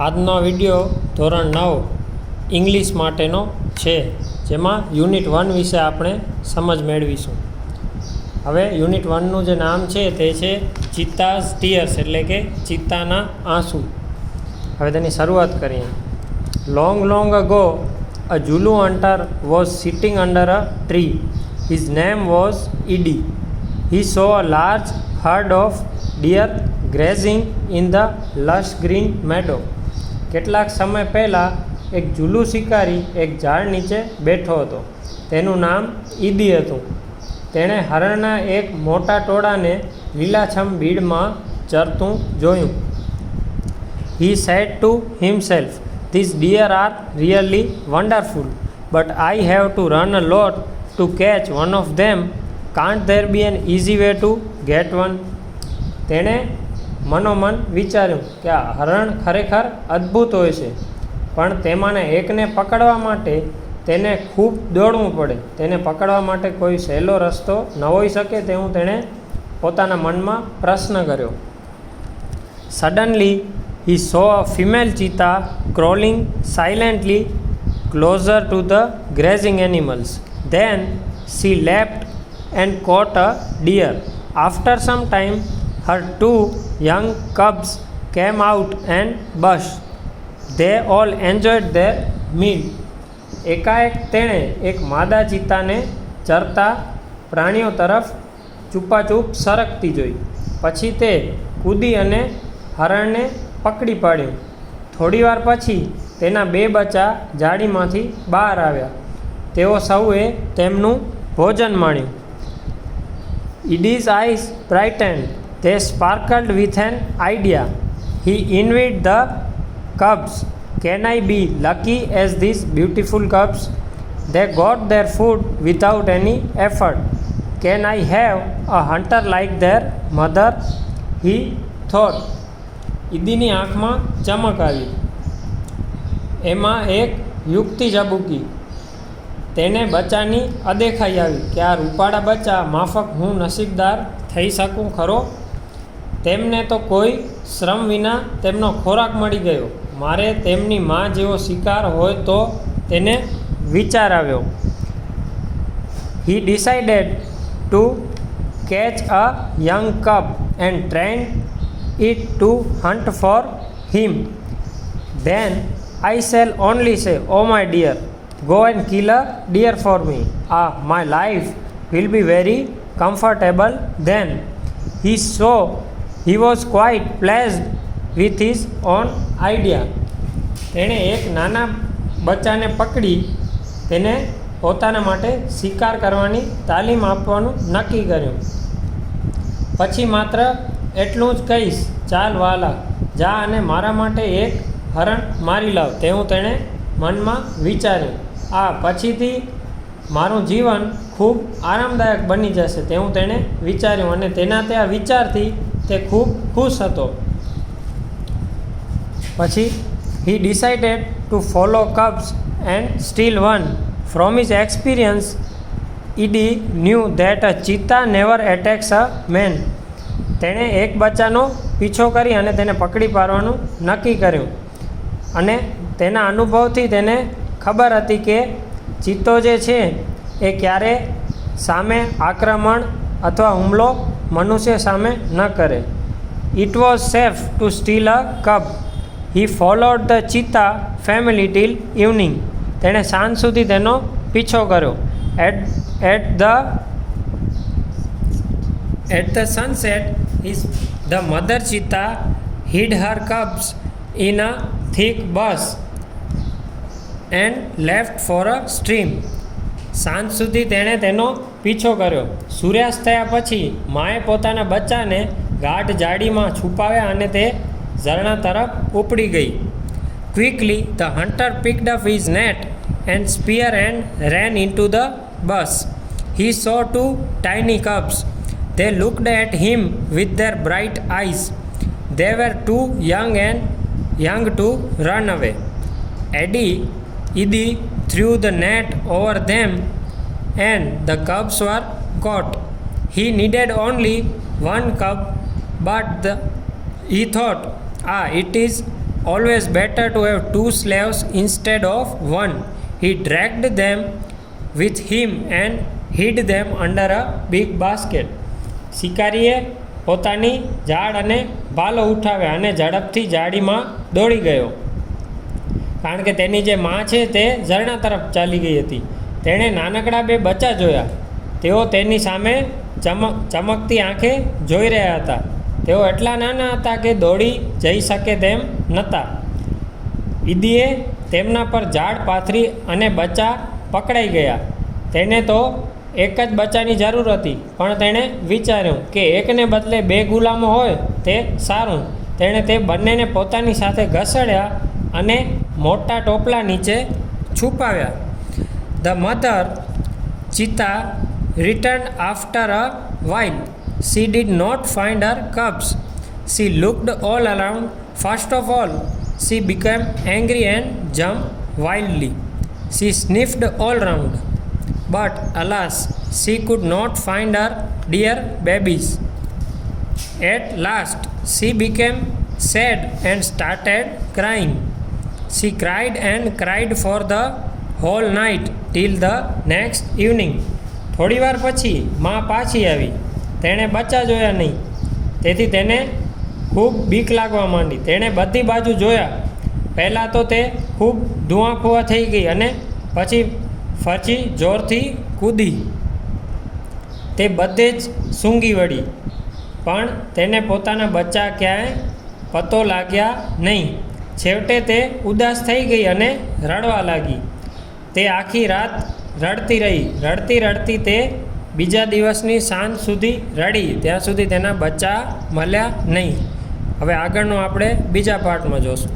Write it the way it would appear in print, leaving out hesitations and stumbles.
આજનો વિડીયો ધોરણ 9 ઇંગ્લિશ માટેનો છે, જેમાં યુનિટ 1 વિશે આપણે સમજ મેળવીશું. હવે યુનિટ 1નું જે નામ છે તે છે ચિત્તાઝ ટીયર્સ, એટલે કે ચિત્તાના આંસુ. હવે તેની શરૂઆત કરીએ. Long long ago a ઝુલુ hunter was sitting under a tree. His name was ED. He saw a large herd of deer grazing in the lush green meadow. કેટલાક સમય પહેલાં એક ઝુલુ શિકારી એક ઝાડ નીચે બેઠો હતો. તેનું નામ ઈદી હતું. તેણે હરણના એક મોટા ટોળાને લીલાછમ બીડમાં ચરતું જોયું. He said to himself, "These deer are really wonderful, but I have to run a lot to catch one of them. Can't there be an easy way to get one?" તેણે મનોમન વિચાર્યું કે આ હરણ ખરેખર અદ્ભુત હોય છે, પણ તેમાંને એકને પકડવા માટે તેને ખૂબ દોડવું પડે. તેને પકડવા માટે કોઈ સહેલો રસ્તો ન હોઈ શકે તેવું તેણે પોતાના મનમાં પ્રશ્ન કર્યો. Suddenly he saw a female cheetah crawling silently closer to the grazing animals. Then she leapt and caught a deer. After some time, her two young cubs came out and buzzed. They all enjoyed their meal. એકાએક તેણે એક માદા ચિત્તાને ચરતા પ્રાણીઓ તરફ ચૂપાચૂપ સરકતી જોઈ. પછી તે કૂદી અને હરણને પકડી પાડ્યું. થોડીવાર પછી તેના બે બચ્ચા જાળીમાંથી બહાર આવ્યા. તેઓ સૌએ તેમનું ભોજન માણ્યું. Edie's eyes brightened. They sparkled with an idea. He envied the cubs. "Can I be lucky as these beautiful cubs? They got their food without any effort. Can I have a hunter like their mother?" he thought. ઈદીની આંખમાં ચમક આવી. એમાં એક યુક્તિ ઝબૂકી. તેને બચ્ચાની અદેખાઈ આવી કે આ રૂપાળા બચ્ચા માફક હું નસીબદાર થઈ શકું ખરો. તેમને તો કોઈ શ્રમ વિના તેમનો ખોરાક મળી ગયો. મારે તેમની માં જેવો શિકાર હોય તો તેને વિચાર આવ્યો. He decided to catch a young cub and train it to hunt for him. Then I shall only say, "Oh my dear, go and kill a deer for me. My life will be very comfortable then." He was quite pleased with his own idea. તેણે એક નાના બચ્ચાને પકડી તેને પોતાના માટે શિકાર કરવાની તાલીમ આપવાનું નક્કી કર્યું. પછી માત્ર એટલું જ કહીશ, "ચાલ વાલા, જા અને મારા માટે એક હરણ મારી લાવ." તેવું તેણે મનમાં વિચાર્યું. પછીથી મારું જીવન ખૂબ આરામદાયક બની જશે તેવું તેણે વિચાર્યું, અને તેના તે આ વિચારથી તે ખૂબ ખુશ હતો. પછી he decided to follow cubs and steal one. From his experience, Edie knew that a cheetah never attacks a man. તેણે એક બચ્ચાનો પીછો કરી અને તેને પકડી પાડવાનું નક્કી કર્યું, અને તેના અનુભવથી તેને ખબર હતી કે ચિત્તો જે છે એ ક્યારે સામે આક્રમણ અથવા હુમલો મનુષ્ય સામે ન કરે. It was safe to steal a cub. He followed the cheetah family till evening. તેણે સાંજ સુધી તેનો પીછો કર્યો. At the sunset, the mother cheetah hid her cubs in a thick bush and left for a stream. સાંજ સુધી તેણે તેનો પીછો કર્યો. સૂર્યાસ્ત થયા પછી માએ પોતાના બચ્ચાને ગાઢ જાડીમાં છુપાવ્યા અને તે ઝરણા તરફ ઉપડી ગઈ. Quickly the hunter picked up his net and spear and ran into the bush. He saw two tiny cubs. They looked at him with their bright eyes. They were too young to run away. Edie threw the net over them and the cubs were caught. He needed only one cub, but he thought, it is always better to have 2 slaves instead of 1. He dragged them with him and hid them under a big basket. શિકારીએ પોતાની ઝાડ અને ભાલો ઉઠાવ્યા અને ઝડપથી જાળીમાં દોડી ગયો, કારણ કે તેની જે માં છે તે ઝરણા તરફ ચાલી ગઈ હતી. તેણે નાનકડા 2 બચ્ચા જોયા. તેઓ તેની સામે ચમકતી આંખે જોઈ રહ્યા હતા. તેઓ એટલા નાના હતા કે દોડી જઈ શકે તેમ નહોતા. ઈદીએ તેમના પર ઝાડ પાથરી અને બચ્ચા પકડાઈ ગયા. તેને તો એક જ બચ્ચાની જરૂર હતી, પણ તેણે વિચાર્યું કે એકને બદલે 2 ગુલામો હોય તે સારું. તેણે તે બંનેને પોતાની સાથે ઘસેડ્યા અને મોટા ટોપલા નીચે છુપાવ્યા. The mother cheetah returned after a while. She did not find her cubs. She looked all around. First of all, she became angry and jumped wildly. She sniffed all round, but alas, she could not find her dear babies. At last, she became sad and started crying. She cried and cried for the whole night till the next evening. થોડી વાર પછી માં પાછી આવી. તેણે બચ્ચા જોયા નહીં, તેથી તેને ખૂબ બીક લાગવા માંડી. તેણે બધી બાજુ જોયા. પહેલાં તો તે ખૂબ ધુઆફુઆ થઈ ગઈ અને પછી જોરથી કૂદી. તે બધે જ સૂંઘી વળી, પણ તેને પોતાના બચ્ચા ક્યાંય પતો લાગ્યા નહીં. છેવટે તે ઉદાસ થઈ ગઈ અને રડવા લાગી. તે આખી રાત રડતી રહી. રડતી તે બીજા દિવસની સાંજ સુધી રડી, ત્યાં સુધી તેના બચ્ચા મળ્યા નહીં. હવે આગળનું આપણે બીજા પાર્ટમાં જોઈશું.